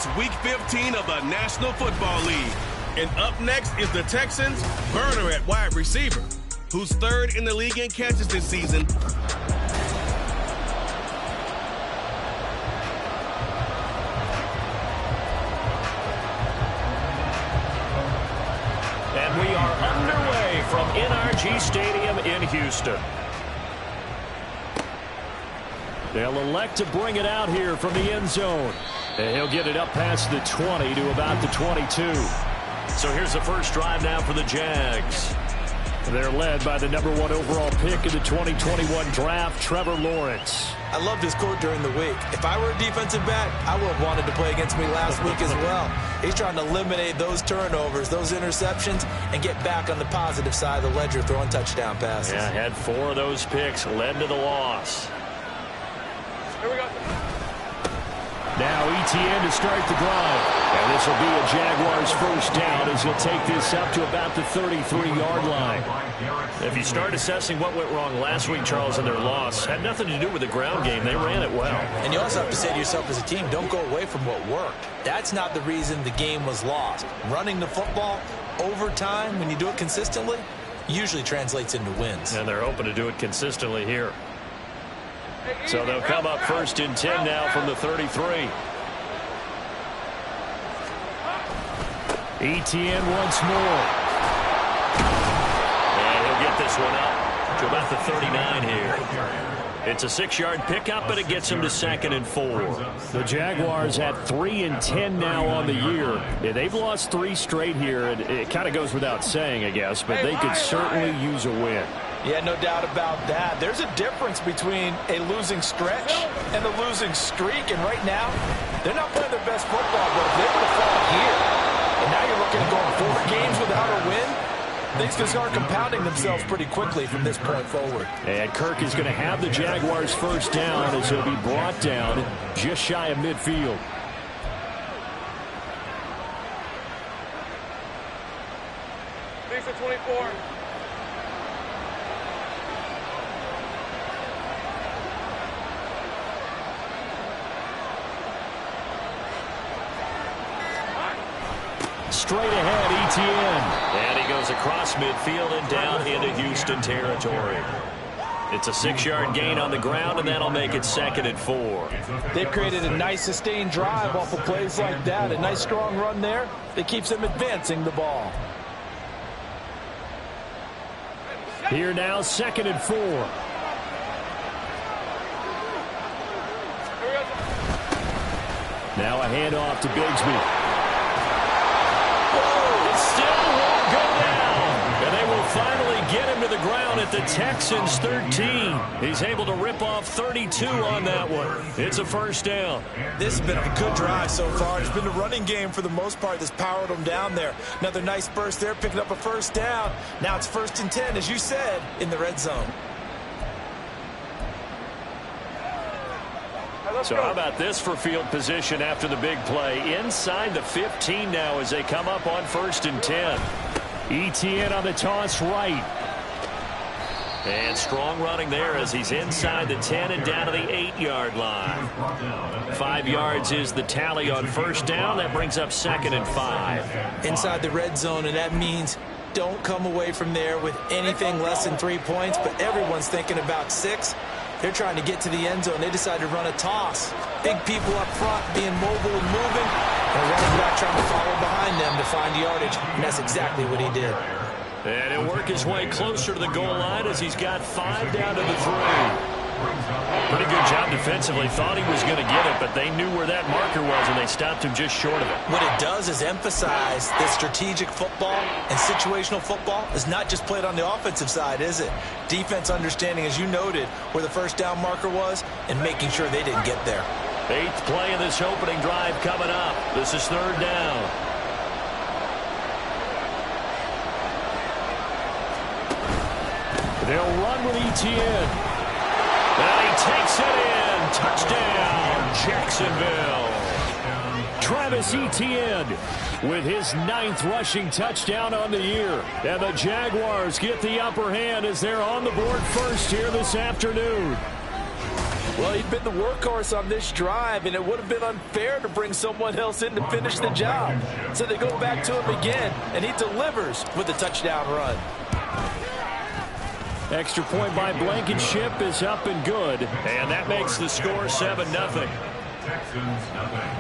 It's Week 15 of the National Football League. And up next is the Texans' burner at wide receiver, who's third in the league in catches this season. And we are underway from NRG Stadium in Houston. They'll elect to bring it out here from the end zone. And he'll get it up past the 20 to about the 22. So here's the first drive now for the Jags. They're led by the #1 overall pick in the 2021 draft, Trevor Lawrence. I loved his quote during the week. If I were a defensive back, I would have wanted to play against me last week as well. He's trying to eliminate those turnovers, those interceptions, and get back on the positive side of the ledger throwing touchdown passes. Yeah, had 4 of those picks, led to the loss. Here we go. Now ETN to start the drive. And this will be a Jaguars first down as he'll take this up to about the 33-yard line. If you start assessing what went wrong last week, Charles, in their loss, had nothing to do with the ground game. They ran it well. And you also have to say to yourself as a team, don't go away from what worked. That's not the reason the game was lost. Running the football over time, when you do it consistently, usually translates into wins. And they're hoping to do it consistently here. So they'll come up first and 10 now from the 33. ETN once more. And he'll get this one up to about the 39 here. It's a 6-yard pickup, but it gets him to 2nd and 4. The Jaguars at 3 and 10 now on the year. Yeah, they've lost 3 straight here, and it kind of goes without saying, I guess, but they could certainly use a win. Yeah, no doubt about that. There's a difference between a losing stretch and a losing streak, and right now, they're not playing their best football, but if they were to fall here, and now you're looking at going 4 games without a win, things can start compounding themselves pretty quickly from this point forward. And Kirk is going to have the Jaguars first down as he'll be brought down just shy of midfield. Thanks for 24. Straight ahead, ETN. And he goes across midfield and down into Houston territory. It's a 6-yard gain on the ground, and that'll make it 2nd and 4. They've created a nice sustained drive off of plays like that. A nice strong run there that keeps them advancing the ball. Here now, 2nd and 4. Now a handoff to Bigsby. It still won't go down. And they will finally get him to the ground at the Texans' 13. He's able to rip off 32 on that one. It's a first down. This has been a good drive so far. It's been the running game for the most part that's powered them down there. Another nice burst there, picking up a first down. Now it's 1st and 10, as you said, in the red zone. So how about this for field position after the big play? Inside the 15 now as they come up on 1st and 10. ETN on the toss right. And strong running there as he's inside the 10 and down to the 8-yard line. 5 yards is the tally on first down. That brings up 2nd and 5. Inside the red zone, and that means don't come away from there with anything less than 3 points, but everyone's thinking about 6. They're trying to get to the end zone. They decide to run a toss. Big people up front being mobile and moving, and a running back trying to follow behind them to find yardage, and that's exactly what he did. And he'll work his way closer to the goal line as he's got 5 down to the 3. Pretty good job defensively. Thought he was going to get it, but they knew where that marker was, and they stopped him just short of it. What it does is emphasize that strategic football and situational football is not just played on the offensive side, is it? Defense understanding, as you noted, where the first down marker was and making sure they didn't get there. 8th play of this opening drive coming up. This is 3rd down. They'll run with ETN. And he takes it in. Touchdown, Jacksonville. Travis Etienne with his 9th rushing touchdown on the year. And the Jaguars get the upper hand as they're on the board first here this afternoon. Well, he'd been the workhorse on this drive, and it would have been unfair to bring someone else in to finish the job. So they go back to him again, and he delivers with a touchdown run. Extra point by Blankenship is up and good. And that makes the score 7-0. Texans nothing.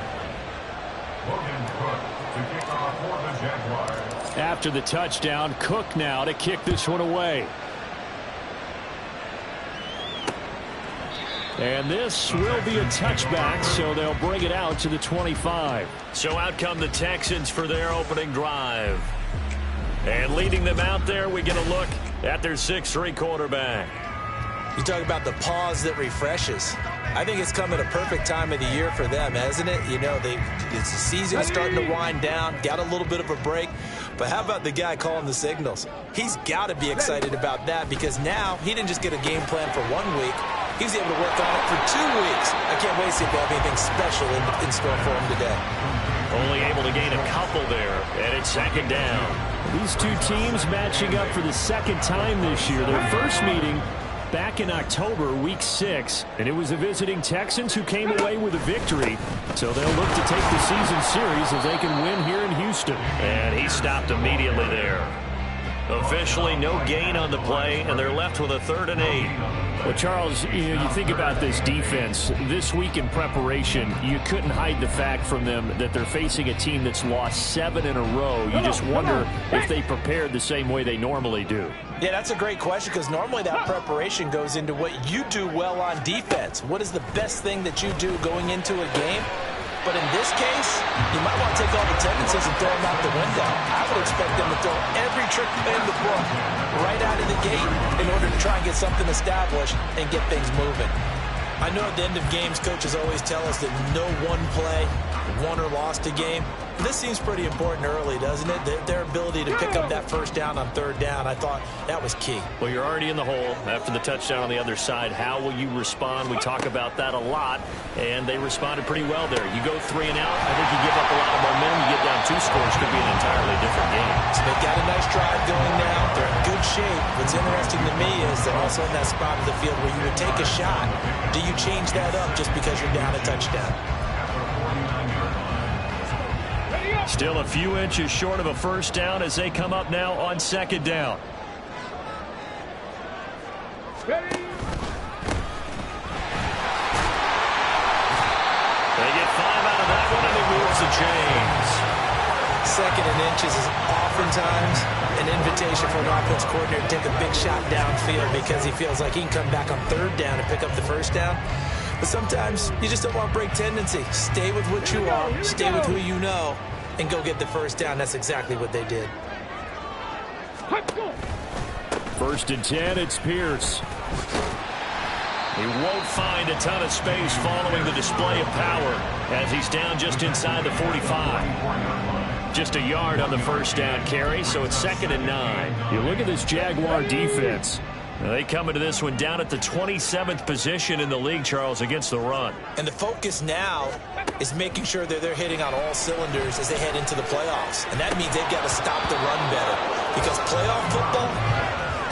Logan Cook to kick off for the Jaguars. After the touchdown, Cook now to kick this one away. And this will be a touchback, so they'll bring it out to the 25. So out come the Texans for their opening drive. And leading them out there, we get a look at their 6'3" quarterback. You talk about the pause that refreshes. I think it's come at a perfect time of the year for them, hasn't it? You know, the season is starting to wind down, got a little bit of a break. But how about the guy calling the signals? He's got to be excited about that because now he didn't just get a game plan for 1 week. He's able to work on it for 2 weeks. I can't wait to see if they have anything special in store for him today. Only able to gain a couple there, and it's second down. These two teams matching up for the second time this year. Their first meeting back in October, week 6, and it was the visiting Texans who came away with a victory. So they'll look to take the season series if they can win here in Houston. And he stopped immediately there. Officially no gain on the play, and they're left with a 3rd and 8. Well, Charles, you think about this defense. This week in preparation, you couldn't hide the fact from them that they're facing a team that's lost 7 in a row. You just wonder if they prepared the same way they normally do. Yeah, that's a great question because normally that preparation goes into what you do well on defense. What is the best thing that you do going into a game? But in this case, you might want to take all the tendencies and throw them out the window. I would expect them to throw every trick play in the book right out of the gate in order to try and get something established and get things moving. I know at the end of games, coaches always tell us that no one play won or lost a game. This seems pretty important early, doesn't it? Their ability to pick up that first down on 3rd down, I thought that was key. Well, you're already in the hole after the touchdown on the other side. How will you respond? We talk about that a lot, and they responded pretty well there. You go 3 and out, I think you give up a lot of momentum. You get down 2 scores, could be an entirely different game. So they've got a nice drive going now. They're in good shape. What's interesting to me is they're also in that spot of the field where you would take a shot. Do you change that up just because you're down a touchdown? Still a few inches short of a first down as they come up now on 2nd down. They get 5 out of that one, and he moves the chains. 2nd and inches is oftentimes an invitation for an offense coordinator to take a big shot downfield because he feels like he can come back on 3rd down and pick up the first down. But sometimes you just don't want to break tendency. Stay with what you are, stay with who you know, and go get the first down. That's exactly what they did. 1st and 10, it's Pierce. He won't find a ton of space following the display of power as he's down just inside the 45. Just a yard on the first down carry, so it's 2nd and 9. You look at this Jaguar defense. They come into this one down at the 27th position in the league, Charles, against the run. And the focus now is making sure that they're hitting on all cylinders as they head into the playoffs. And that means they've got to stop the run better because playoff football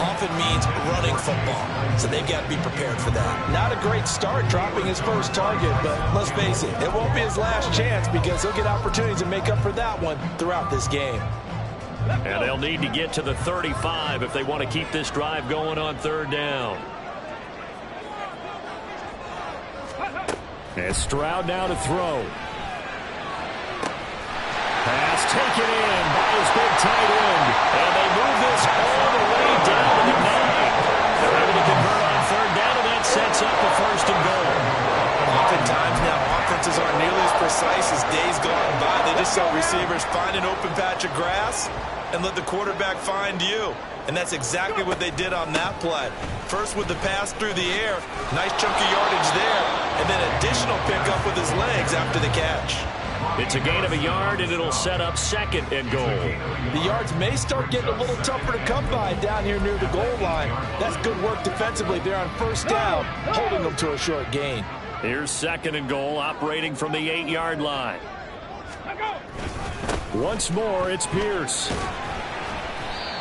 often means running football. So they've got to be prepared for that. Not a great start dropping his first target, but let's face it, it won't be his last chance because he'll get opportunities to make up for that one throughout this game. And they'll need to get to the 35 if they want to keep this drive going on 3rd down. And Stroud now to throw. Pass taken in by his big tight end. And they move this all the way down to the 9. They're able to convert on 3rd down, and that sets up a 1st and goal. Oftentimes now, offenses aren't nearly as precise as days gone by. They just saw receivers find an open patch of grass and let the quarterback find you. And that's exactly what they did on that play. First with the pass through the air, nice chunk of yardage there, and then additional pickup with his legs after the catch. It's a gain of a yard, and it'll set up 2nd and goal. The yards may start getting a little tougher to come by down here near the goal line. That's good work defensively there on 1st down, holding them to a short gain. Here's 2nd and goal, operating from the 8-yard line. Once more, it's Pierce.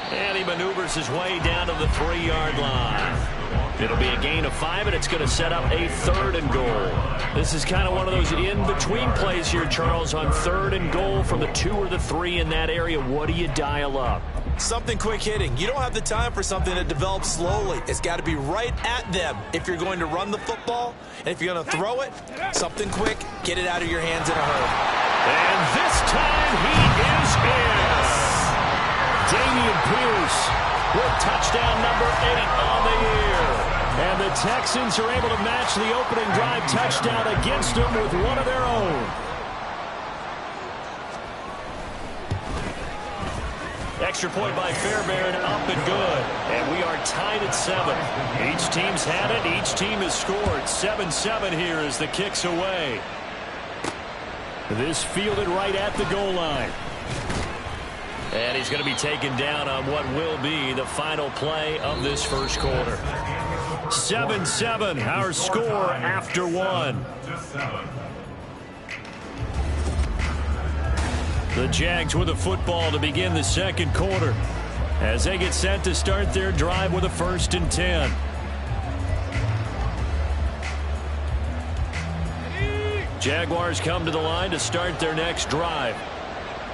And he maneuvers his way down to the 3-yard line. It'll be a gain of 5, and it's going to set up a 3rd and goal. This is kind of one of those in-between plays here, Charles, on 3rd and goal from the 2 or the 3 in that area. What do you dial up? Something quick hitting. You don't have the time for something that develops slowly. It's got to be right at them if you're going to run the football. And if you're going to throw it, something quick, get it out of your hands in a hurry. And this time he is in. Dameon Pierce with touchdown number 8 on the year. And the Texans are able to match the opening drive touchdown against them with one of their own. Extra point by Fairbairn, up and good. And we are tied at 7. Each team's had it. Each team has scored. 7-7 here as the kick's away. This fielded right at the goal line. And he's going to be taken down on what will be the final play of this first quarter. 7-7, our score after 1. The Jags with the football to begin the second quarter as they get set to start their drive with a 1st and 10. Jaguars come to the line to start their next drive.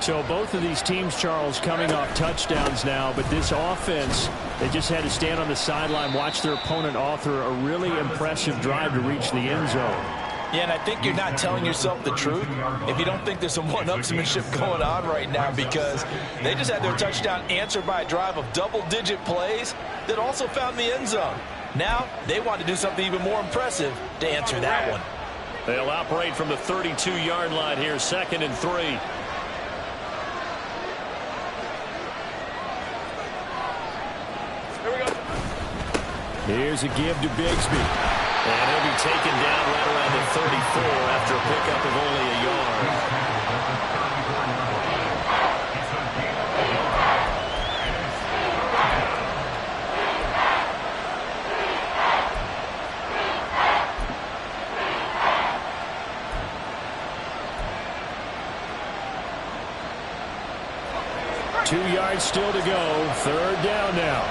So both of these teams, Charles, coming off touchdowns now, but this offense, they just had to stand on the sideline, watch their opponent author a really impressive drive to reach the end zone. Yeah, and I think you're not telling yourself the truth if you don't think there's some one-upsmanship going on right now, because they just had their touchdown answered by a drive of double-digit plays that also found the end zone. Now they want to do something even more impressive to answer that one. They'll operate from the 32-yard line here, 2nd and 3. Here we go. Here's a give to Bigsby. And he'll be taken down right around the 34 after a pickup of only a yard. 2 yards still to go. 3rd down now.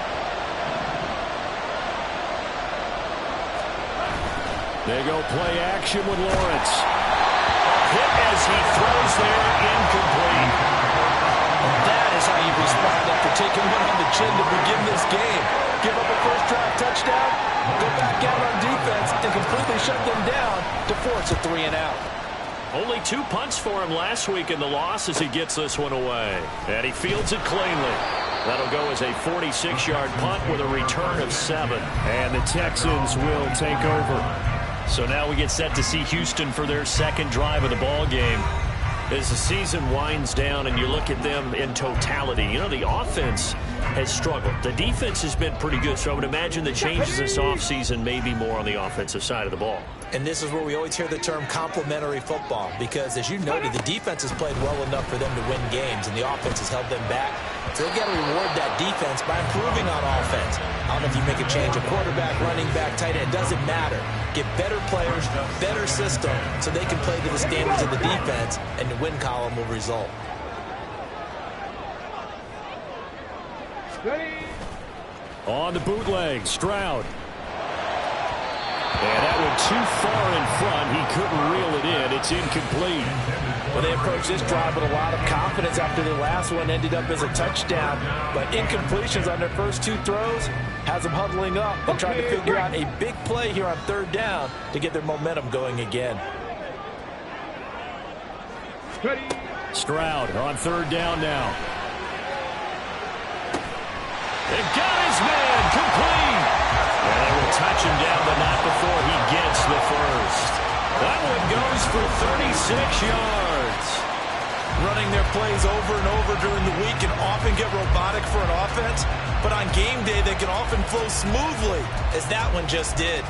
They go play action with Lawrence. Hit as he throws there, incomplete. That is how you respond after taking one on the chin to begin this game. Give up a first drive touchdown, go back out on defense, and completely shut them down to force a 3 and out. Only 2 punts for him last week in the loss as he gets this one away. And he fields it cleanly. That'll go as a 46-yard punt with a return of 7. And the Texans will take over. So now we get set to see Houston for their 2nd drive of the ball game. As the season winds down and you look at them in totality, you know, the offense has struggled. The defense has been pretty good, so I would imagine the changes this offseason may be more on the offensive side of the ball. And this is where we always hear the term complementary football, because as you noted, the defense has played well enough for them to win games, and the offense has held them back. So they've got to reward that defense by improving on offense. I don't know if you make a change of quarterback, running back, tight end, it doesn't matter. Get better players, better system, so they can play to the standards of the defense, and the win column will result. On the bootleg, Stroud. And that went too far in front. He couldn't reel it in. It's incomplete. Well, they approached this drive with a lot of confidence after the last one ended up as a touchdown. But incompletions on their first 2 throws has them huddling up and trying to figure out a big play here on 3rd down to get their momentum going again. Stroud on 3rd down now. They've got his man complete. And they will touch him down, but not before he gets the first. That one goes for 36 yards. Running their plays over and over during the week can often get robotic for an offense, but on game day they can often flow smoothly, as that one just did.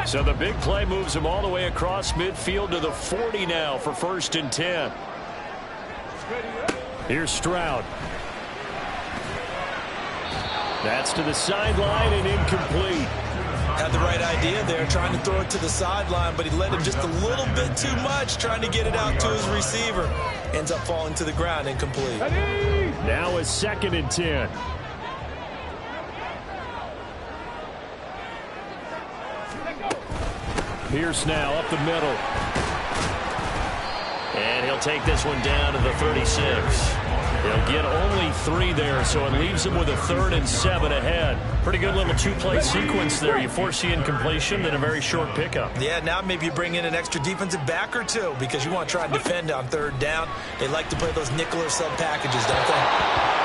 So the big play moves him all the way across midfield to the 40 now for 1st and 10. Here's Stroud. That's to the sideline and incomplete. Had the right idea there, trying to throw it to the sideline, but he led him just a little bit too much, trying to get it out to his receiver. Ends up falling to the ground, incomplete. Now a 2nd and 10. Pierce now up the middle. And he'll take this one down to the 36. He'll get only 3 there, so it leaves him with a 3rd and 7 ahead. Pretty good little 2-play sequence there. You force the incompletion, then a very short pickup. Yeah, now maybe you bring in an extra defensive back or two because you want to try and defend on 3rd down. They like to play those nickel or sub packages, don't they?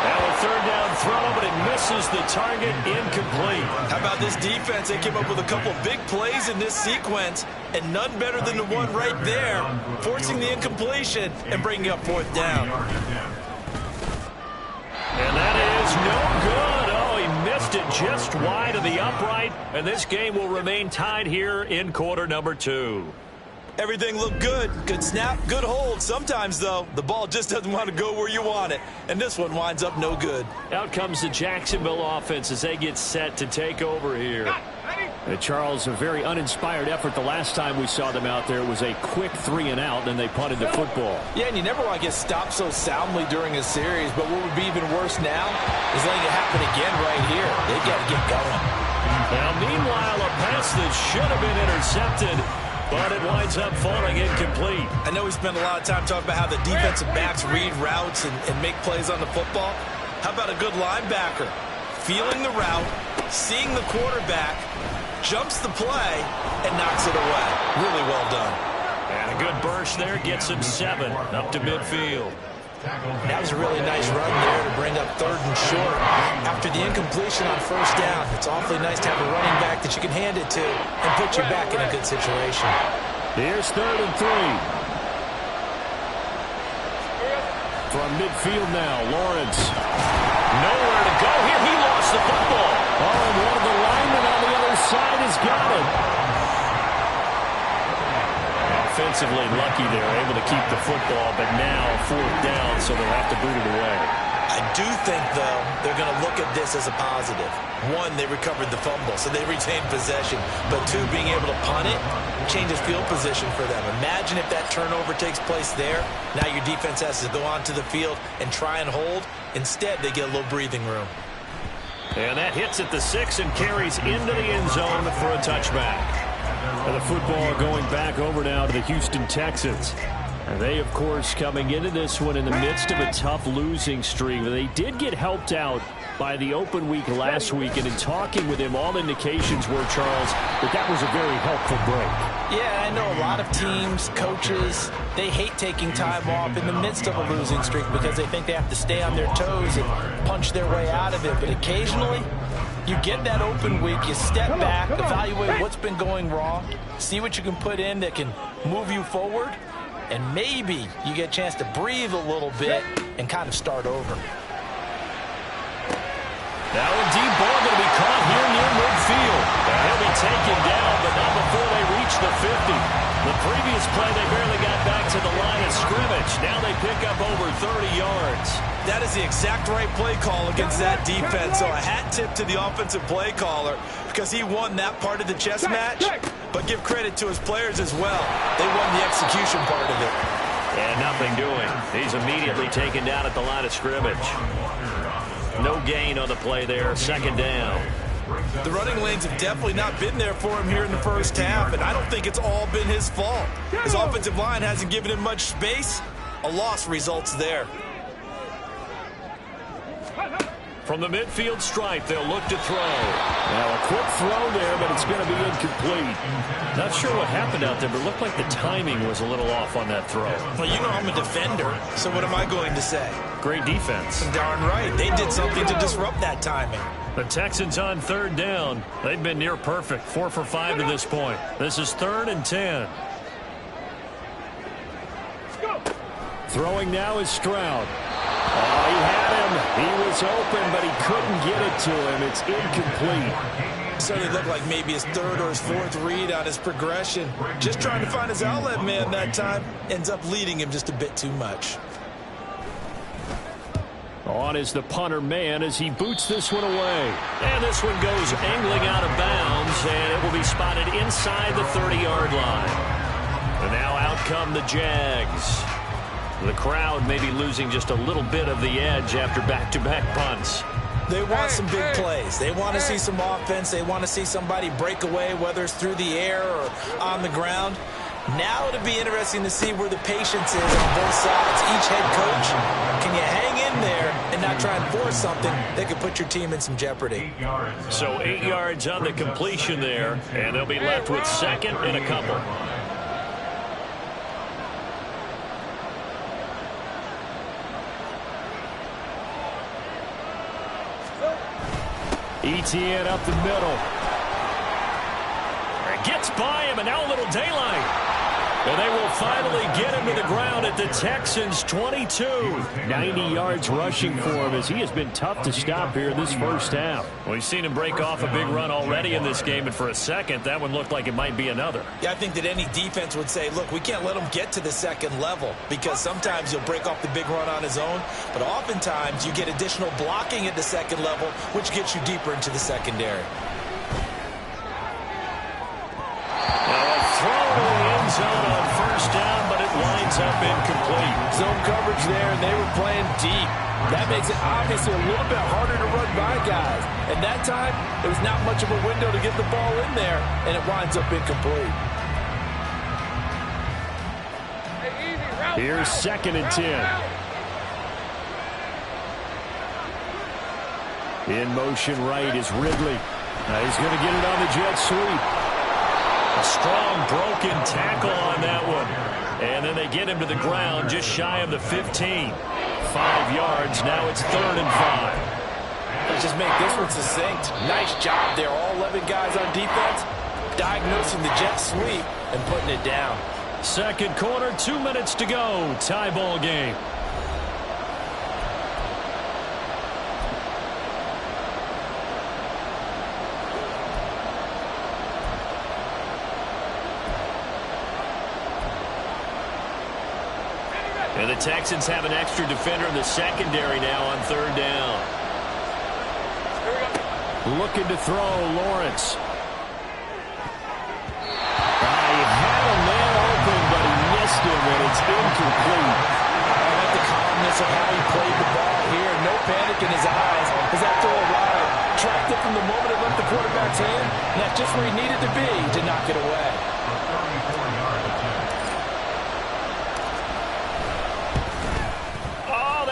Now a 3rd down throw, but it misses the target, incomplete. How about this defense? They came up with a couple big plays in this sequence, and none better than the one right there, forcing the incompletion and bringing up 4th down. And that is no good. Oh, he missed it just wide of the upright. And this game will remain tied here in quarter number 2. Everything looked good. Good snap, good hold. Sometimes, though, the ball just doesn't want to go where you want it. And this one winds up no good. Out comes the Jacksonville offense as they get set to take over here. Charles, a very uninspired effort the last time we saw them out there. It was a quick 3 and out, then they punted the football. Yeah, and you never want to get stopped so soundly during a series, but what would be even worse now is letting it happen again right here. They've got to get going. Now, meanwhile, a pass that should have been intercepted, but it winds up falling incomplete. I know we spent a lot of time talking about how the defensive backs read routes and make plays on the football. How about a good linebacker? Feeling the route, seeing the quarterback, jumps the play, and knocks it away. Really well done. And a good burst there gets him 7 up to midfield. That was a really nice run there to bring up 3rd and short. After the incompletion on 1st down, it's awfully nice to have a running back that you can hand it to and put you back in a good situation. Here's 3rd and 3. From midfield now, Lawrence. Nowhere to go here. He lost the football. Oh, and one of the linemen on the other side has got it. Offensively lucky they're able to keep the football, but now 4th down, so they'll have to boot it away. I do think, though, they're going to look at this as a positive. 1, they recovered the fumble, so they retained possession. But 2, being able to punt it changes field position for them. Imagine if that turnover takes place there. Now your defense has to go onto the field and try and hold. Instead, they get a little breathing room. And that hits at the 6 and carries into the end zone for a touchback. And the football going back over now to the Houston Texans. And they, of course, coming into this one in the midst of a tough losing streak. They did get helped out by the open week last week. And in talking with him, all indications were, Charles, that was a very helpful break. Yeah, I know a lot of teams, coaches, they hate taking time off in the midst of a losing streak because they think they have to stay on their toes and punch their way out of it. But occasionally, you get that open week, you step back, evaluate what's been going wrong, see what you can put in that can move you forward, and maybe you get a chance to breathe a little bit and kind of start over. Now a deep ball going to be caught here near midfield. And he'll be taken down, but not before they reach the 50. The previous play, they barely got back to the line of scrimmage. Now they pick up over 30 yards. That is the exact right play call against that defense. So a hat tip to the offensive play caller because he won that part of the chess match. But give credit to his players as well. They won the execution part of it. And nothing doing. He's immediately taken down at the line of scrimmage. No gain on the play there. 2nd down. The running lanes have definitely not been there for him here in the first half, and I don't think it's all been his fault. His offensive line hasn't given him much space. A loss results there. From the midfield stripe, they'll look to throw. Now a quick throw there, but it's going to be incomplete. Not sure what happened out there, but it looked like the timing was a little off on that throw. Well, you know I'm a defender, so what am I going to say? Great defense. Darn right. They did something to disrupt that timing. The Texans on 3rd down. They've been near perfect. 4 for 5 to this point. This is 3rd and 10. Throwing now is Stroud. Oh, he had him. He was open, but he couldn't get it to him. It's incomplete. Certainly looked like maybe his 3rd or his 4th read on his progression. Just trying to find his outlet man that time. Ends up leading him just a bit too much. On is the punter man as he boots this one away. And this one goes angling out of bounds, and it will be spotted inside the 30-yard line. And now out come the Jags. The crowd may be losing just a little bit of the edge after back-to-back punts. They want some big plays. They want to see some offense. They want to see somebody break away, whether it's through the air or on the ground. Now it'll be interesting to see where the patience is on both sides. Each head coach, can you hang in there and not try and force something that could put your team in some jeopardy? So 8 yards on the completion there, and they'll be left with second and a couple. ETN up the middle. Gets by him, and now a little daylight. And they will finally get him to the ground at the Texans' 22. 90 yards rushing for him as he has been tough to stop here in this first half. We've seen him break off a big run already in this game, and for a second, that one looked like it might be another. Yeah, I think that any defense would say, look, we can't let him get to the second level because sometimes he'll break off the big run on his own, but oftentimes you get additional blocking at the second level, which gets you deeper into the secondary. Throw to the end zone on first down, but it winds up incomplete. Zone coverage there, and they were playing deep. That makes it obviously a little bit harder to run by guys. And that time, there was not much of a window to get the ball in there, and it winds up incomplete. Here's 2nd and 10. In motion right is Ridley. Now he's going to get it on the jet sweep. A strong broken tackle on that one. And then they get him to the ground just shy of the 15. 5 yards. Now it's 3rd and 5. Let's just make this one succinct. Nice job there. All 11 guys on defense diagnosing the jet sweep and putting it down. Second quarter, 2 minutes to go. Tie ball game. And the Texans have an extra defender in the secondary now on 3rd down. Looking to throw, Lawrence. He had a man open, but he missed him, and it's incomplete. I like the calmness of how he played the ball here. No panic in his eyes as that throw arrived. Tracked it from the moment it left the quarterback's hand, and that's just where he needed to be to knock it away.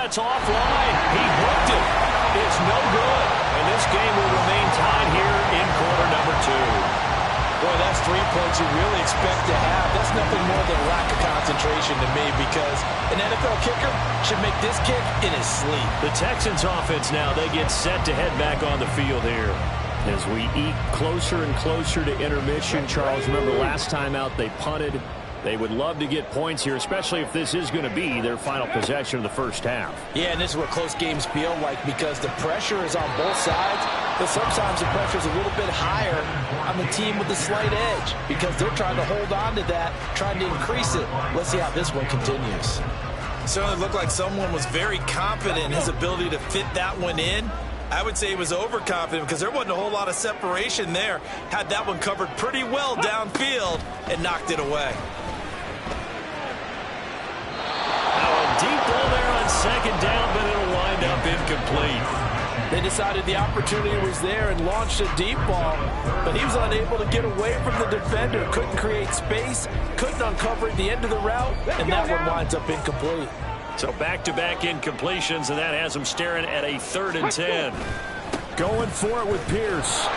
That's offline. He hooked it. It's no good. And this game will remain tied here in quarter number 2. Boy, that's 3 points you really expect to have. That's nothing more than lack of concentration to me because an NFL kicker should make this kick in his sleep. The Texans offense now, they get set to head back on the field here. As we eat closer and closer to intermission, Charles, remember last time out they punted. They would love to get points here, especially if this is going to be their final possession of the first half. Yeah, and this is what close games feel like because the pressure is on both sides, but sometimes the pressure is a little bit higher on the team with the slight edge because they're trying to hold on to that, trying to increase it. Let's see how this one continues. It certainly looked like someone was very confident in his ability to fit that one in. I would say he was overconfident because there wasn't a whole lot of separation there. Had that one covered pretty well downfield and knocked it away. Deep ball there on 2nd down, but it'll wind up incomplete. They decided the opportunity was there and launched a deep ball, but he was unable to get away from the defender. Couldn't create space, couldn't uncover at the end of the route, and that one winds up incomplete. So back-to-back incompletions, and that has him staring at a 3rd and 10. Going for it with Pierce.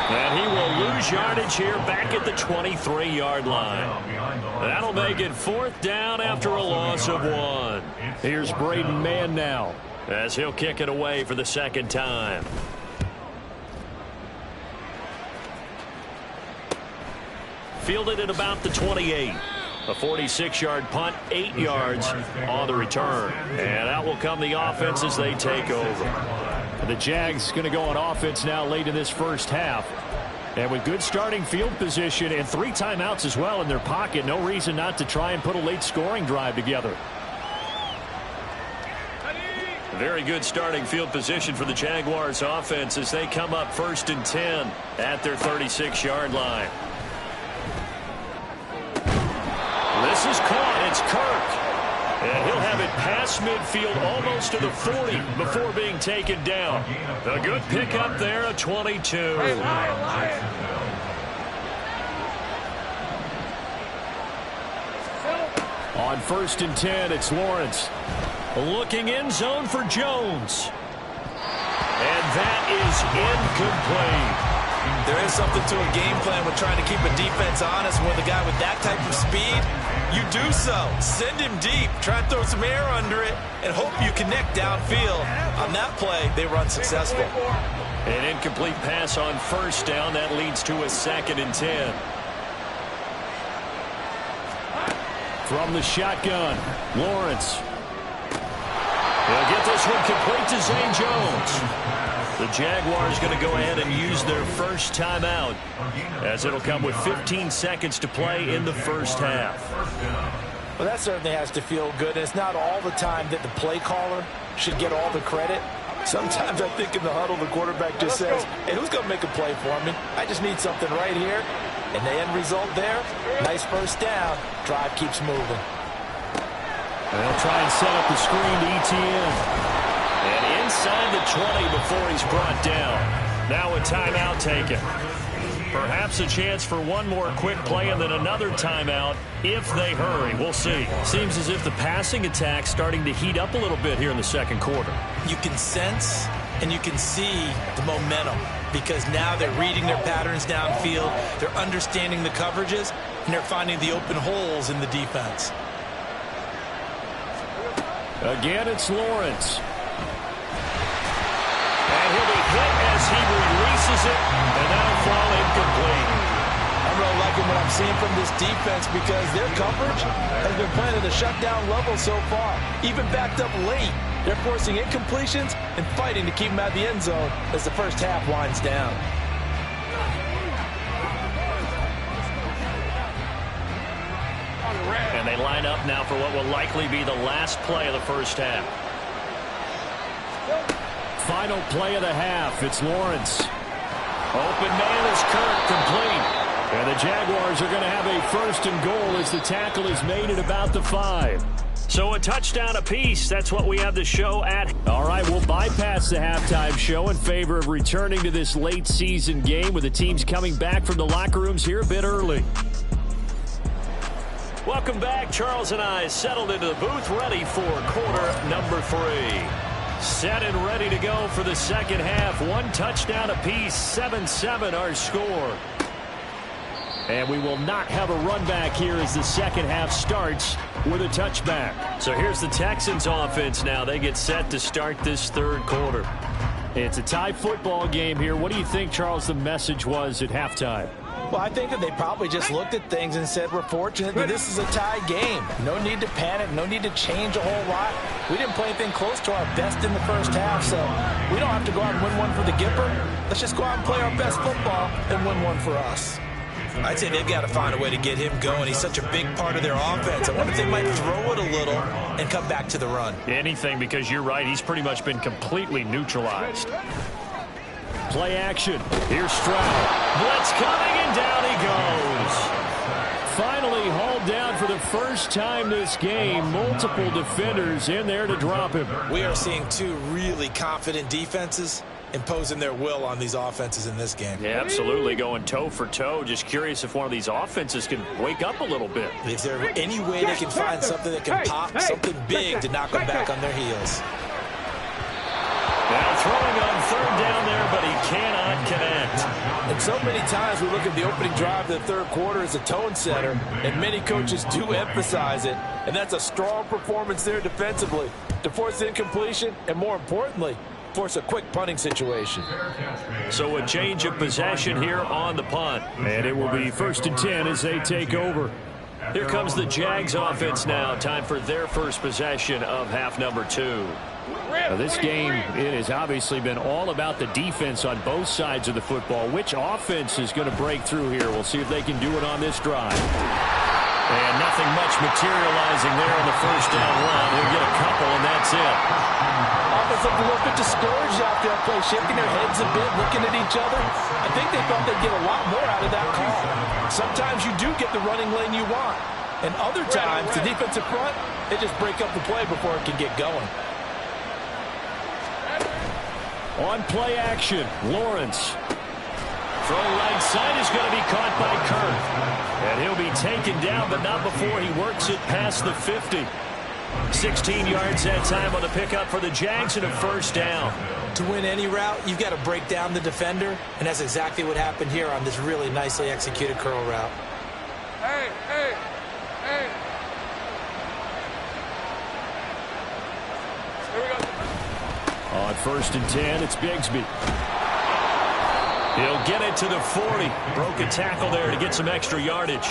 And he will lose yardage here back at the 23-yard line. That'll make it 4th down after a loss of 1. Here's Braden Mann now, as he'll kick it away for the 2nd time. Fielded at about the 28. A 46-yard punt, 8 yards on the return. And out will come the offense as they take over. The Jags going to go on offense now late in this first half. And with good starting field position and 3 timeouts as well in their pocket, no reason not to try and put a late scoring drive together. Very good starting field position for the Jaguars offense as they come up 1st and 10 at their 36-yard line. This is caught. It's Kirk. And he'll have it past midfield almost to the 40 before being taken down. A good pickup there, a 22. On 1st and 10, it's Lawrence. Looking in zone for Jones. And that is incomplete. There is something to a game plan with trying to keep a defense honest. With a guy with that type of speed, you do so. Send him deep. Try and throw some air under it and hope you connect downfield. On that play, they run successful. An incomplete pass on 1st down. That leads to a 2nd and 10. From the shotgun, Lawrence. He'll get this one complete to Zay Jones. The Jaguars going to go ahead and use their first timeout, as it'll come with 15 seconds to play in the first half. Well, that certainly has to feel good. It's not all the time that the play caller should get all the credit. Sometimes I think in the huddle, the quarterback just says, hey, who's going to make a play for me? I just need something right here. And the end result there, nice first down. Drive keeps moving. They'll try and set up the screen to ETN. And inside the 20 before he's brought down. Now a timeout taken. Perhaps a chance for one more quick play and then another timeout if they hurry. We'll see. Seems as if the passing attack's starting to heat up a little bit here in the second quarter. You can sense and you can see the momentum because now they're reading their patterns downfield, they're understanding the coverages, and they're finding the open holes in the defense. Again, it's Lawrence. And he'll be hit as he releases it, and that'll fall incomplete. I'm really liking what I'm seeing from this defense because their coverage has been playing at a shutdown level so far. Even backed up late, they're forcing incompletions and fighting to keep them out of the end zone as the first half winds down. And they line up now for what will likely be the last play of the first half. Final play of the half. It's Lawrence. Open man is Kirk, complete. And the Jaguars are going to have a 1st and goal as the tackle is made at about the 5. So a touchdown apiece. That's what we have the show at. All right, we'll bypass the halftime show in favor of returning to this late season game with the teams coming back from the locker rooms here a bit early. Welcome back. Charles and I settled into the booth ready for quarter number 3. Set and ready to go for the second half. One touchdown apiece, 7-7 our score. And we will not have a run back here as the second half starts with a touchback. So here's the Texans offense now. They get set to start this third quarter. It's a tie football game here. What do you think, Charles, the message was at halftime? Well, I think that they probably just looked at things and said, we're fortunate that this is a tie game. No need to panic. No need to change a whole lot. We didn't play anything close to our best in the first half, so we don't have to go out and win one for the Gipper. Let's just go out and play our best football and win one for us. I'd say they've got to find a way to get him going. He's such a big part of their offense. I wonder if they might throw it a little and come back to the run. Anything, because you're right. He's pretty much been completely neutralized. Play action. Here's Stroud. Blitz coming, and down he goes. Finally hauled down for the first time this game. Multiple defenders in there to drop him. We are seeing two really confident defenses imposing their will on these offenses in this game. Yeah, absolutely, going toe for toe. Just curious if one of these offenses can wake up a little bit. Is there any way they can find something that can pop, something big to knock them back on their heels? Now throwing on third down there, but he cannot connect. And so many times we look at the opening drive of the third quarter as a tone setter, and many coaches do emphasize it, and that's a strong performance there defensively to force incompletion and, more importantly, force a quick punting situation. So a change of possession here on the punt. And it will be 1st and 10 as they take over. Here comes the Jags offense now. Time for their first possession of half number 2. Now this game, it has obviously been all about the defense on both sides of the football. Which offense is going to break through here? We'll see if they can do it on this drive. And nothing much materializing there on the first down run. He'll get a couple, and that's it. Offense looked a little bit discouraged after that play, shaking their heads a bit, looking at each other. I think they thought they'd get a lot more out of that call. Sometimes you do get the running lane you want, and other times the defensive front They just break up the play before it can get going. On play action, Lawrence. Throw right side is going to be caught by Kirk. And he'll be taken down, but not before he works it past the 50. 16 yards that time on the pickup for the Jags and a first down. To win any route, you've got to break down the defender, and that's exactly what happened here on this really nicely executed curl route. Hey, hey, hey. Here we go. On 1st and 10, it's Bigsby. He'll get it to the 40. Broke a tackle there to get some extra yardage.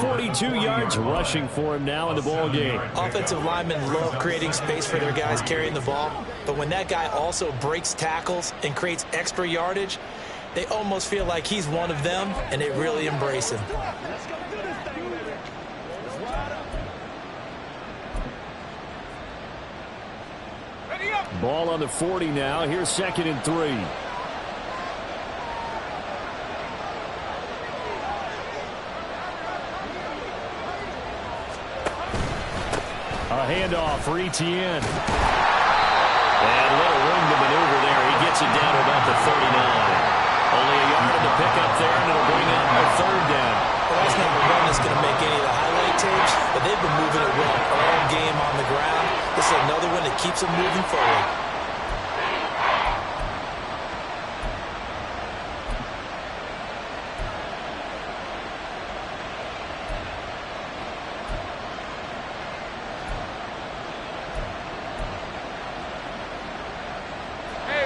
42 yards rushing for him now in the ball game. Offensive linemen love creating space for their guys carrying the ball, but when that guy also breaks tackles and creates extra yardage, they almost feel like he's one of them, and they really embrace him. Ball on the 40 now. Here's 2nd and 3. A handoff for Etienne. And a little room to maneuver there. He gets it down to about the 39. Only a yard in the pickup there, and it'll bring up a 3rd down. Well, that's not a run that's going to make any of the highlight tapes, but they've been moving it well all game on the ground. This is another one that keeps them moving forward.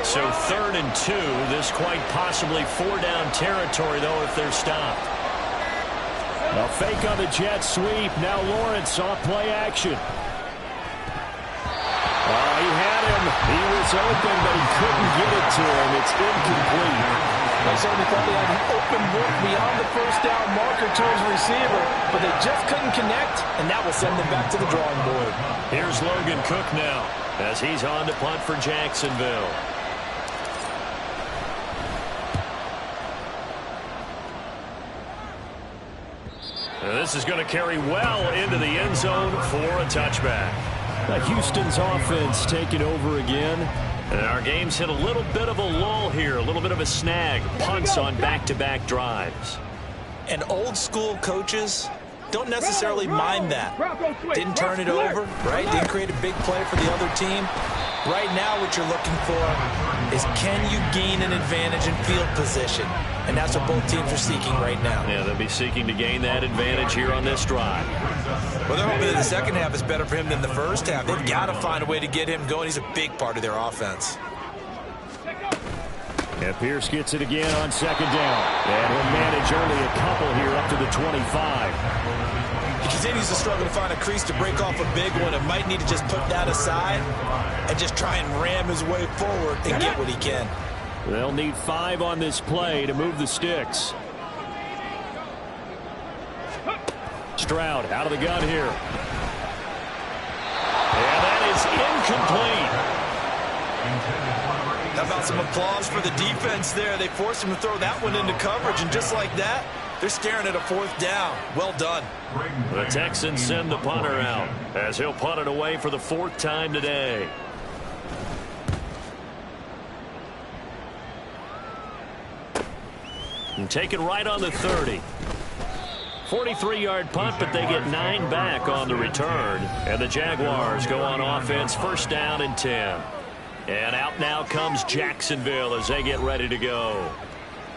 So 3rd and 2. This quite possibly 4-down territory, though, if they're stopped. A fake on the jet sweep. Now Lawrence off play action. He had him. He was open, but he couldn't get it to him. It's incomplete. They certainly thought they had an open look beyond the 1st down marker to his receiver, but they just couldn't connect, and that will send them back to the drawing board. Here's Logan Cook now as he's on to punt for Jacksonville. This is going to carry well into the end zone for a touchback. Houston's offense taking over again. And our game's hit a little bit of a lull here, a little bit of a snag. Punts on back-to-back drives. And old school coaches don't necessarily mind that. Didn't turn it over, right? Didn't create a big play for the other team. Right now what you're looking for is, can you gain an advantage in field position? And that's what both teams are seeking right now. Yeah, they'll be seeking to gain that advantage here on this drive. Well, they're hoping that the second half is better for him than the first half. They've got to find a way to get him going. He's a big part of their offense. And Pierce gets it again on 2nd down. And he'll manage only a couple here up to the 25. He continues to struggle to find a crease to break off a big one. It might need to just put that aside and just try and ram his way forward and get what he can. They'll need 5 on this play to move the sticks. Stroud out of the gun here. And that is incomplete. How about some applause for the defense there? They forced him to throw that one into coverage, and just like that, they're staring at a 4th down. Well done. The Texans send the punter out as he'll punt it away for the 4th time today. And take it right on the 30. 43-yard punt, but they get 9 back on the return. And the Jaguars go on offense, 1st down and 10. And out now comes Jacksonville as they get ready to go.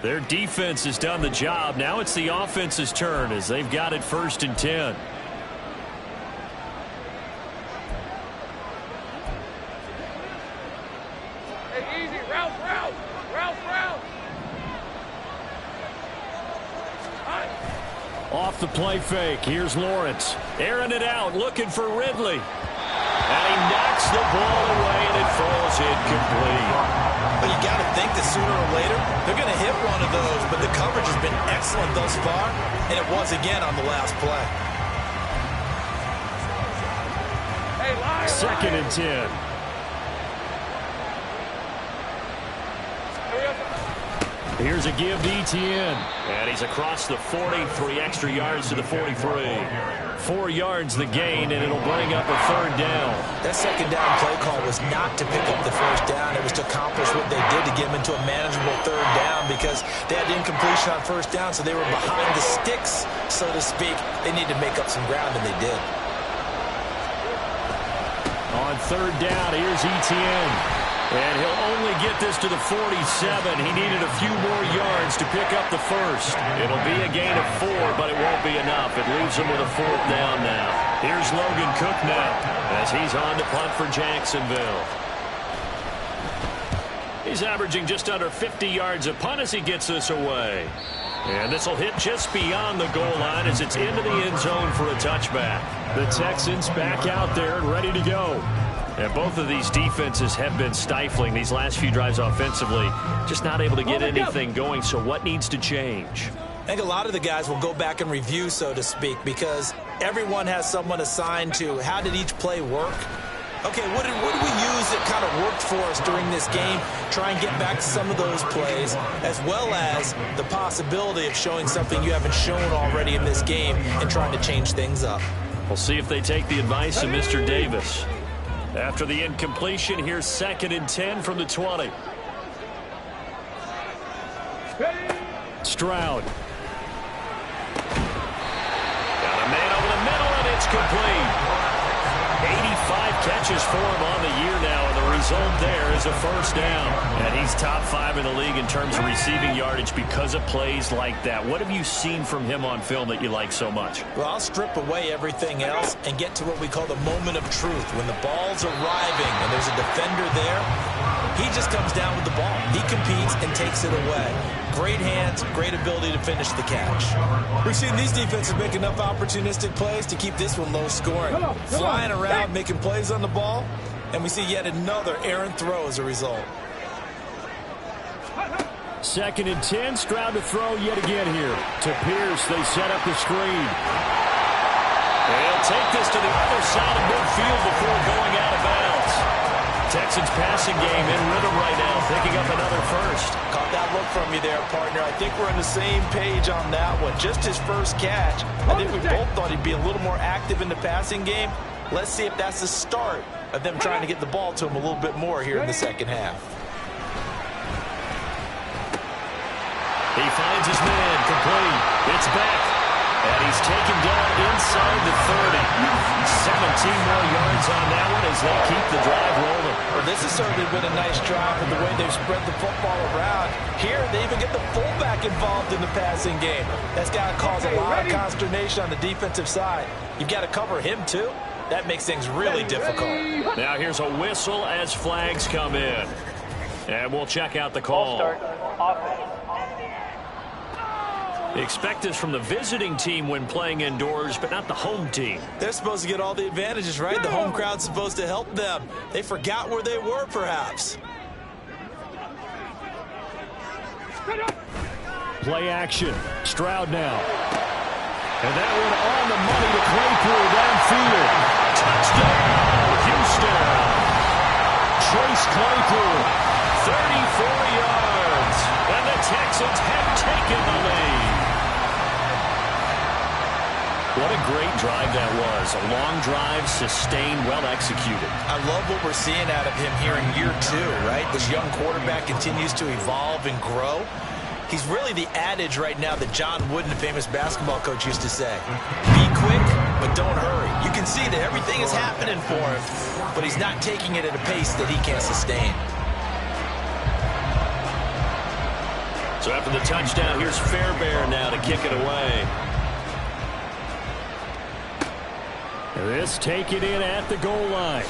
Their defense has done the job. Now it's the offense's turn as they've got it 1st and 10. Hey, easy. Route. Off the play fake. Here's Lawrence. Airing it out, looking for Ridley. And he knocks the ball away, and it falls incomplete. But you got to think that sooner or later, they're going to hit one of those. But the coverage has been excellent thus far, and it was again on the last play. Hey, line. 2nd and 10. Here's a give to Etienne. And he's across the 40, 3 extra yards to the 43. 4 yards the gain, and it'll bring up a 3rd down. That second down play call was not to pick up the 1st down. It was to accomplish what they did to get them into a manageable 3rd down because they had incompletion on 1st down, so they were behind the sticks, so to speak. They needed to make up some ground, and they did. On 3rd down, here's Etienne. And he'll only get this to the 47. He needed a few more yards to pick up the 1st. It'll be a gain of 4, but it won't be enough. It leaves him with a 4th down now. Here's Logan Cook now as he's on to punt for Jacksonville. He's averaging just under 50 yards a punt as he gets this away. And this will hit just beyond the goal line as it's into the end zone for a touchback. The Texans back out there and ready to go. And both of these defenses have been stifling these last few drives offensively. Just not able to get anything going, so what needs to change? I think a lot of the guys will go back and review, so to speak, because everyone has someone assigned to how did each play work. Okay, what did we use that kind of worked for us during this game? Try and get back to some of those plays, as well as the possibility of showing something you haven't shown already in this game and trying to change things up. We'll see if they take the advice of Mr. Davis. After the incompletion, here's 2nd and 10 from the 20. Stroud. Got a man over the middle, and it's complete. 85 catches for him on the year now, and the result there is a 1st down. And he's top 5 in the league in terms of receiving yardage because of plays like that. What have you seen from him on film that you like so much? Well, I'll strip away everything else and get to what we call the moment of truth. When the ball's arriving and there's a defender there, he just comes down with the ball. He competes and takes it away. Great hands, great ability to finish the catch. We've seen these defenses make enough opportunistic plays to keep this one low scoring. Flying around, making plays on the ball, and we see yet another errant throw as a result. 2nd and 10, Stroud to throw yet again here. To Pierce, they set up the screen. They'll take this to the other side of midfield before going out of bounds. Texans passing game in rhythm right now, picking up another 1st. Caught that look from you there, partner. I think we're on the same page on that one. Just his 1st catch. I think we both thought he'd be a little more active in the passing game. Let's see if that's the start of them trying to get the ball to him a little bit more here in the 2nd half. He finds his man, complete. It's back. And he's taken down inside the 30. 17 more yards on that one as they keep the drive rolling. Well, this has certainly been a nice drive with the way they've spread the football around. Here, they even get the fullback involved in the passing game. That's got to cause a lot of consternation on the defensive side. You've got to cover him, too. That makes things really difficult. Now here's a whistle as flags come in. And we'll check out the call. Expect this from the visiting team when playing indoors, but not the home team. They're supposed to get all the advantages, right? The home crowd's supposed to help them. They forgot where they were, perhaps. Play action. Stroud now. And that one on the money to Claypool downfield. Touchdown, Houston. Chase Claypool, 34 yards. And the Texans have taken the lead. What a great drive that was. A long drive, sustained, well executed. I love what we're seeing out of him here in year 2, right? This young quarterback continues to evolve and grow. He's really the adage right now that John Wooden, the famous basketball coach, used to say. Be quick, but don't hurry. You can see that everything is happening for him, but he's not taking it at a pace that he can't sustain. So after the touchdown, here's Fairbairn now to kick it away. This taken in at the goal line.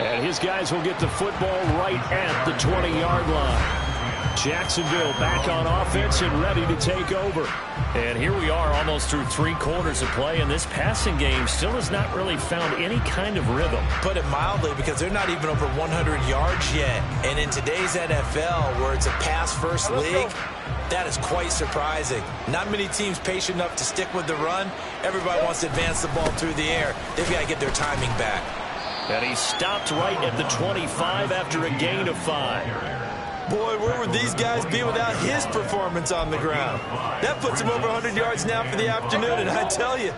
And his guys will get the football right at the 20-yard line. Jacksonville back on offense and ready to take over. And here we are almost through 3 quarters of play, and this passing game still has not really found any kind of rhythm. Put it mildly, because they're not even over 100 yards yet. And in today's NFL, where it's a pass-first league, that is quite surprising. Not many teams patient enough to stick with the run. Everybody wants to advance the ball through the air. They've got to get their timing back. And he stopped right at the 25 after a gain of 5. Boy, where would these guys be without his performance on the ground? That puts him over 100 yards now for the afternoon, and I tell you,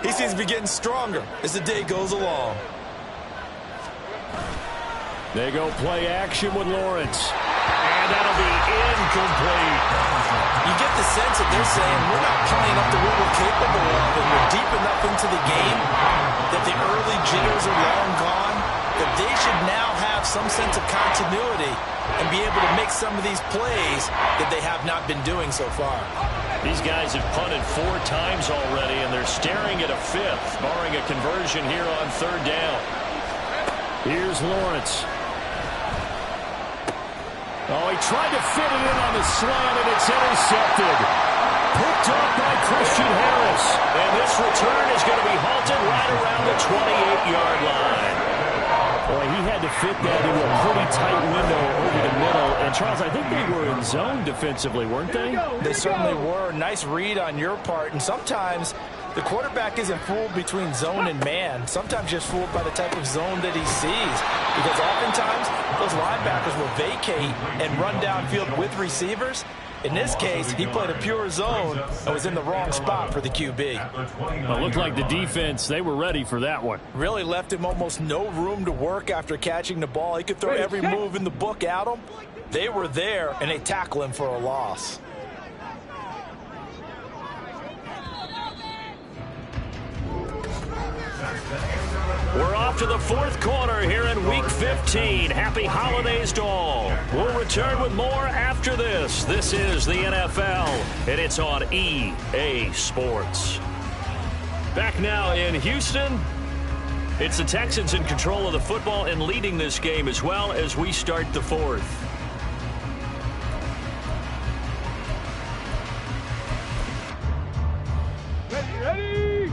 he seems to be getting stronger as the day goes along. They go play action with Lawrence. And that'll be incomplete. You get the sense that they're saying we're not playing up to what we're capable of, and we're deep enough into the game that the early jitters are long gone, that they should now have some sense of continuity and be able to make some of these plays that they have not been doing so far. These guys have punted 4 times already, and they're staring at a 5th, barring a conversion here on 3rd down. Here's Lawrence. Oh, he tried to fit it in on the slant, and it's intercepted. Picked up by Christian Harris. And this return is going to be halted right around the 28-yard line. Boy, he had to fit that into a pretty tight window over the middle. And, Charles, I think they were in zone defensively, weren't they? They certainly were. Nice read on your part. And sometimes the quarterback isn't fooled between zone and man. Sometimes just fooled by the type of zone that he sees. Because oftentimes those linebackers will vacate and run downfield with receivers. In this case, he played a pure zone and was in the wrong spot for the QB. Well, it looked like the defense, they were ready for that one. Really left him almost no room to work after catching the ball. He could throw every move in the book at him. They were there, and they tackle him for a loss. We're off to the 4th quarter here in Week 15. Happy holidays to all. We'll return with more after this. This is the NFL, and it's on EA Sports. Back now in Houston. It's the Texans in control of the football and leading this game as well as we start the 4th. Ready!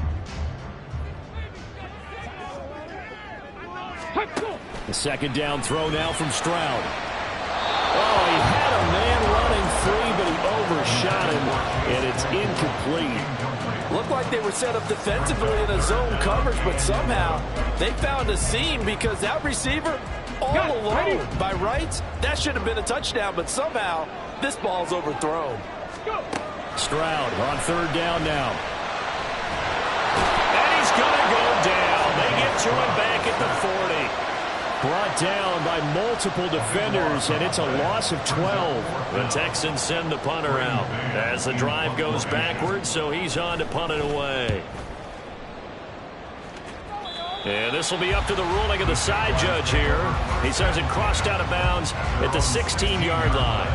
The 2nd down throw now from Stroud. Oh, he had a man running free, but he overshot him, and it's incomplete. Looked like they were set up defensively in a zone coverage, but somehow they found a seam because that receiver all alone. By rights, that should have been a touchdown, but somehow this ball's overthrown. Stroud on 3rd down now. And he's going to go down. They get to him back at the 40. Brought down by multiple defenders, and it's a loss of 12. The Texans send the punter out as the drive goes backwards, so he's on to punt it away. And this will be up to the ruling of the side judge here. He says it crossed out of bounds at the 16-yard line.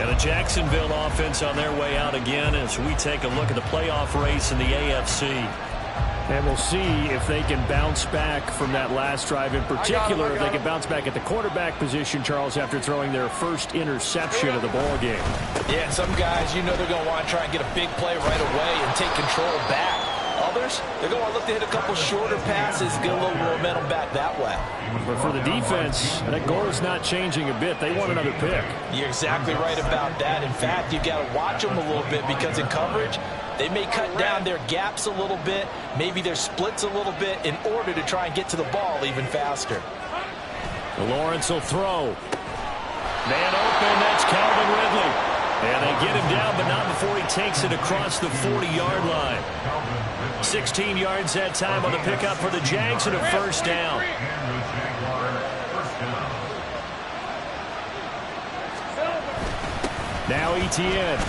And the Jacksonville offense on their way out again as we take a look at the playoff race in the AFC. And we'll see if they can bounce back from that last drive. In particular, if they can bounce back at the quarterback position, Charles, after throwing their first interception of the ball game. Yeah, some guys, you know they're going to want to try and get a big play right away and take control back. Others, they're going to look to hit a couple shorter passes, get a little momentum back that way. But for the defense, that goal is not changing a bit. They want another pick. You're exactly right about that. In fact, you've got to watch them a little bit because in coverage, they may cut down their gaps a little bit, maybe their splits a little bit in order to try and get to the ball even faster. Lawrence will throw. Man open, that's Calvin Ridley. And they get him down, but not before he takes it across the 40-yard line. 16 yards that time on the pickup for the Jags and a 1st down. Now Etienne.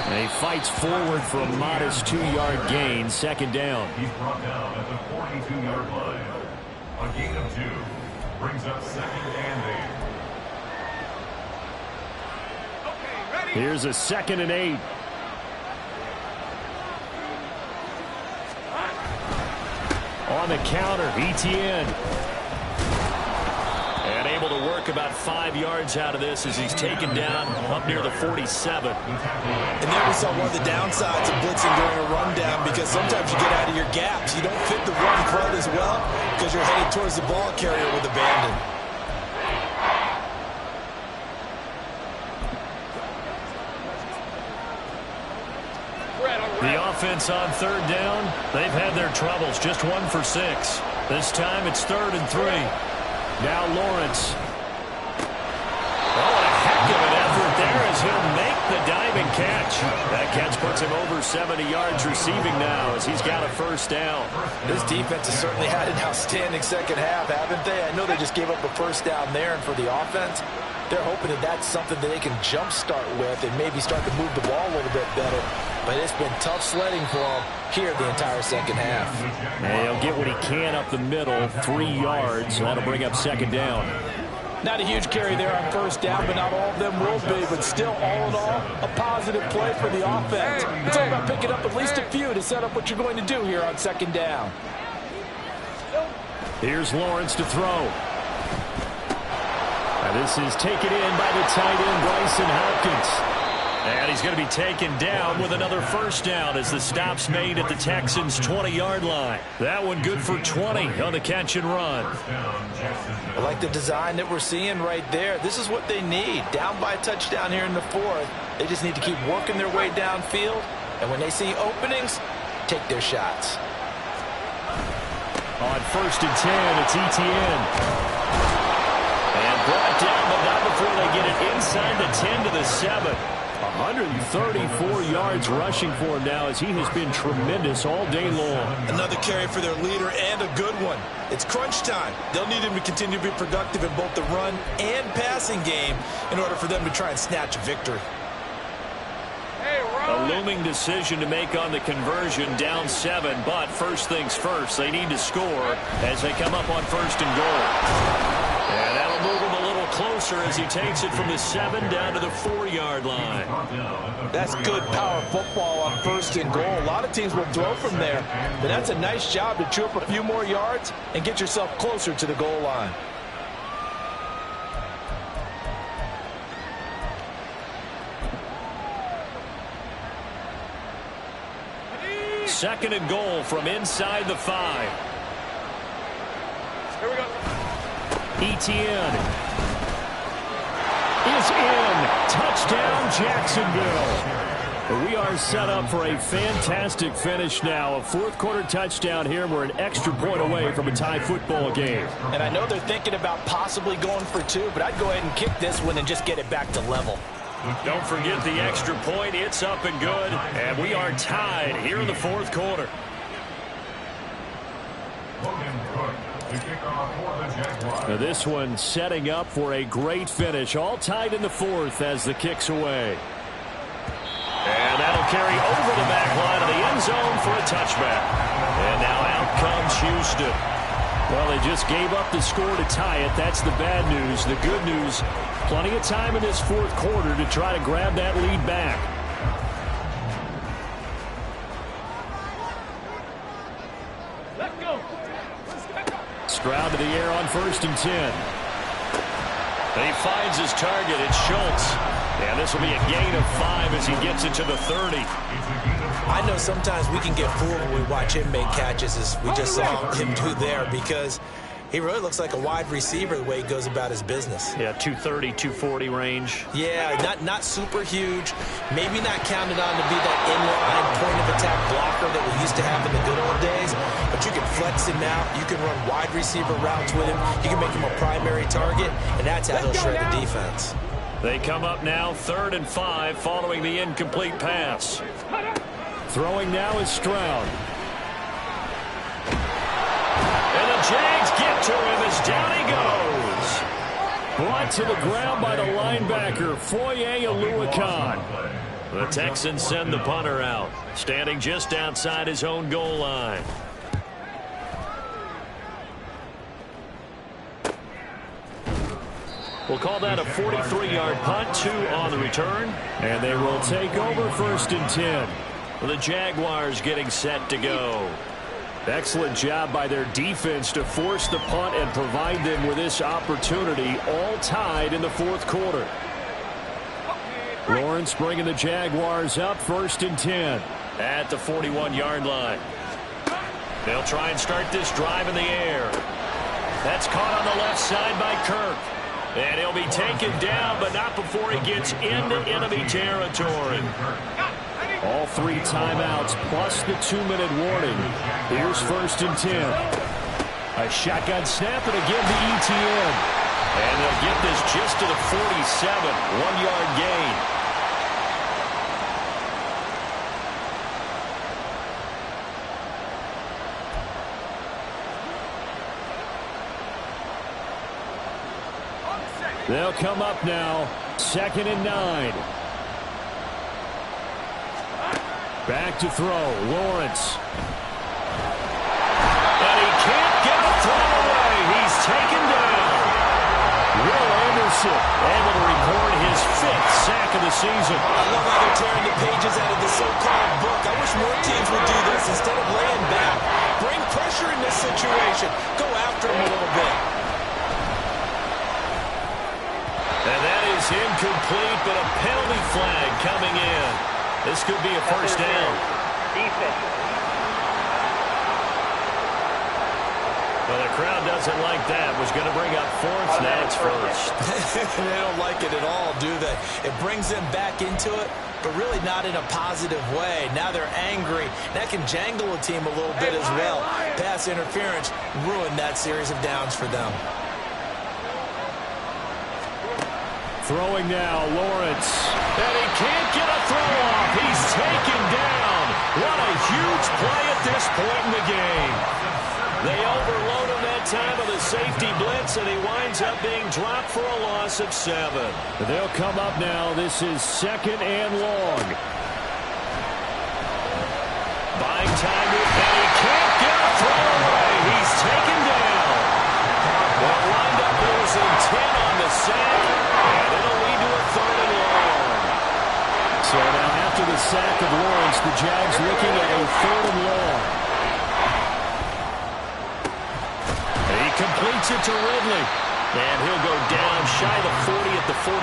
And he fights forward for a modest 2-yard gain. 2nd down. He's brought down at the 42-yard line. A gain of 2 brings up 2nd and 8. Here's a 2nd and 8. On the counter, Etienne. And able to work about 5 yards out of this as he's taken down up near the 47. And there we saw one of the downsides of blitzing during a rundown because sometimes you get out of your gaps. You don't fit the run front as well because you're headed towards the ball carrier with abandon. The offense on 3rd down, they've had their troubles. Just 1 for 6. This time it's 3rd and 3. Now Lawrence. Oh, as he'll make the diving catch. That catch puts him over 70 yards receiving now as he's got a first down. This defense has certainly had an outstanding second half, haven't they? I know they just gave up a first down there, and for the offense, they're hoping that that's something that they can jumpstart with and maybe start to move the ball a little bit better. But it's been tough sledding for them here the entire second half. And he'll get what he can up the middle, 3 yards. That'll bring up second down. Not a huge carry there on first down, but not all of them will be. But still, all in all, a positive play for the offense. It's all about picking up at least a few to set up what you're going to do here on second down. Here's Lawrence to throw. And this is taken in by the tight end, Bryson Hopkins. And he's going to be taken down with another first down as the stop's made at the Texans' 20-yard line. That one good for 20 on the catch and run. I like the design that we're seeing right there. This is what they need. Down by a touchdown here in the fourth. They just need to keep working their way downfield. And when they see openings, take their shots. On first and 10, it's ETN. And brought down, but not before they get it inside the 10 to the 7. 134 yards rushing for him now as he has been tremendous all day long. Another carry for their leader and a good one. It's crunch time. They'll need him to continue to be productive in both the run and passing game in order for them to try and snatch a victory. A looming decision to make on the conversion, down 7, but first things first, they need to score as they come up on first and goal. And that'll move him a little closer as he takes it from the 7 down to the 4-yard line. That's good power football on first and goal. A lot of teams will throw from there, but that's a nice job to chew up a few more yards and get yourself closer to the goal line. Second and goal from inside the 5. Here we go. ETN is in. Touchdown, Jacksonville. We are set up for a fantastic finish now. A fourth-quarter touchdown here. We're an extra point away from a tie football game. And I know they're thinking about possibly going for 2, but I'd go ahead and kick this one and just get it back to level. Don't forget the extra point. It's up and good. And we are tied here in the fourth quarter. Now this one setting up for a great finish. All tied in the fourth as the kick's away. And that'll carry over the back line of the end zone for a touchback. And now out comes Houston. Well, they just gave up the score to tie it. That's the bad news. The good news, plenty of time in this fourth quarter to try to grab that lead back. Let's go. Stroud to the air on first and 10. And he finds his target. It's Schultz. And this will be a gain of 5 as he gets it to the 30. I know sometimes we can get fooled when we watch him make catches, as we just saw him do there, because he really looks like a wide receiver the way he goes about his business. Yeah, 230, 240 range. Yeah, not super huge. Maybe not counted on to be that inline point-of-attack blocker that we used to have in the good old days, but you can flex him out. You can run wide receiver routes with him. You can make him a primary target, and that's how he'll shred the defense. They come up now 3rd and 5 following the incomplete pass. Throwing now is Stroud. And the Jags get to him as down he goes. Brought to the ground by the linebacker, Foye Oluokun. The Texans send the punter out, standing just outside his own goal line. We'll call that a 43-yard punt, 2 on the return. And they will take over first and 10. The Jaguars getting set to go. Excellent job by their defense to force the punt and provide them with this opportunity, all tied in the fourth quarter. Lawrence bringing the Jaguars up first and 10. At the 41-yard line. They'll try and start this drive in the air. That's caught on the left side by Kirk. And he'll be taken down, but not before he gets into enemy territory. All 3 timeouts plus the 2-minute warning. Here's first and 10. A shotgun snap and again to ETN. And they'll get this just to the 47. 1-yard gain. They'll come up now, 2nd and 9. Back to throw, Lawrence. And he can't get a throw away. He's taken down. Will Anderson able to record his 5th sack of the season. I love how they're tearing the pages out of the so-called book. I wish more teams would do this instead of laying back. Bring pressure in this situation. Go after him a little bit. And that is incomplete, but a penalty flag coming in. This could be a first down. Well, the crowd doesn't like that. Was going to bring up 4th. Now it's 1st. They don't like it at all, do they? It brings them back into it, but really not in a positive way. Now they're angry. That can jangle a team a little bit as well. Pass interference ruined that series of downs for them. Throwing now, Lawrence. And he can't get a throw off. He's taken down. What a huge play at this point in the game. They overload him that time of the safety blitz, and he winds up being dropped for a loss of 7. They'll come up now. This is 2nd and long. Buying time with, and he can't get a throw away. He's taken down. They'll wind up losing 10 on the sack, and it'll lead to a 3rd and long. So now after the sack of Lawrence, the Jags looking at a 3rd and long. He completes it to Ridley, and he'll go down shy the 40 at the 41.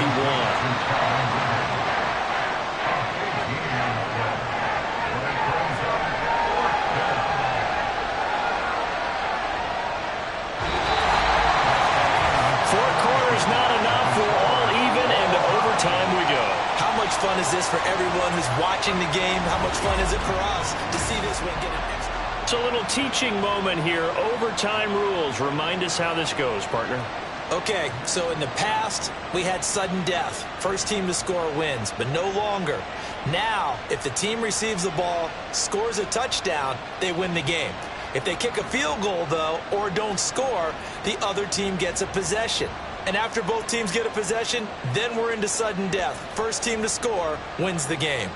Not enough. We're all even, and to overtime we go. How much fun is this for everyone who's watching the game? How much fun is it for us to see this one get an extra? It's a little teaching moment here. Overtime rules. Remind us how this goes, partner. Okay, so in the past, we had sudden death. First team to score wins, but no longer. Now, if the team receives the ball, scores a touchdown, they win the game. If they kick a field goal, though, or don't score, the other team gets a possession. And after both teams get a possession, then we're into sudden death. First team to score wins the game.